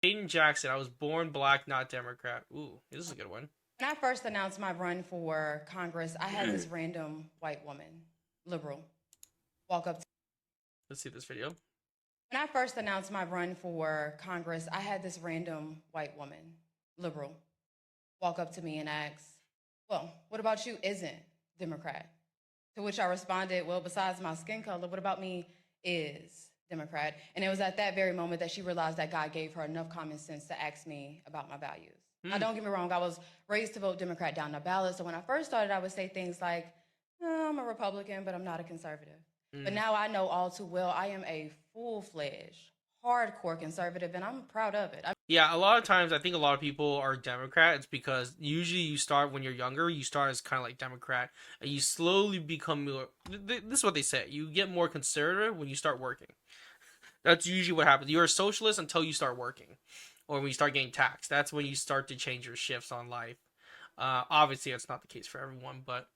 Hayden Jackson, I was born black, not Democrat. Ooh, this is a good one. When I first announced my run for Congress, I had this random white woman, liberal, walk up to Let's see this video. When I first announced my run for Congress, I had this random white woman, liberal, walk up to me and ask, "Well, what about you isn't Democrat?" To which I responded, "Well, besides my skin color, what about me is Democrat?" And it was at that very moment that she realized that God gave her enough common sense to ask me about my values. Now, Hmm. don't get me wrong, I was raised to vote Democrat down the ballot. So when I first started, I would say things like, I'm a Republican, but I'm not a conservative. But Mm. now I know all too well I am a full fledged, hardcore conservative, and I'm proud of it. Yeah, a lot of times I think a lot of people are Democrat. It's because usually you start when you're younger, you start as kind of like Democrat, and you slowly become more. This is what they say: you get more conservative when you start working. That's usually what happens. You're a socialist until you start working, or when you start getting taxed. That's when you start to change your shifts on life. Obviously, that's not the case for everyone, but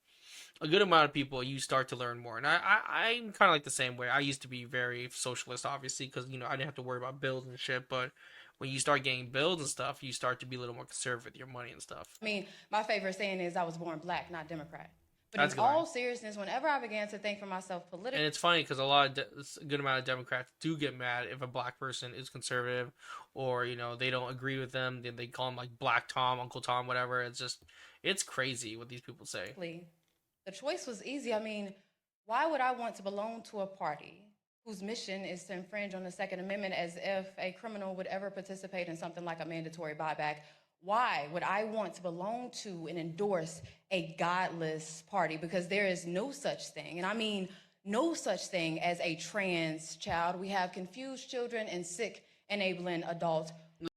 a good amount of people you start to learn more. And I'm kind of like the same way. I used to be very socialist, obviously, because I didn't have to worry about bills and shit. But when you start getting bills and stuff, you start to be a little more conservative with your money and stuff. I mean, my favorite saying is I was born black, not Democrat. But That's in a good line. all seriousness, whenever I began to think for myself And politically, it's funny because a good amount of Democrats do get mad if a black person is conservative, or they don't agree with them. Then they call him like Black Tom, Uncle Tom, whatever. It's crazy what these people say. the choice was easy. I mean, why would I want to belong to a party whose mission is to infringe on the Second Amendment as if a criminal would ever participate in something like a mandatory buyback? Why would I want to belong to and endorse a godless party? Because there is no such thing, and I mean no such thing as a trans child. We have confused children and sick enabling adults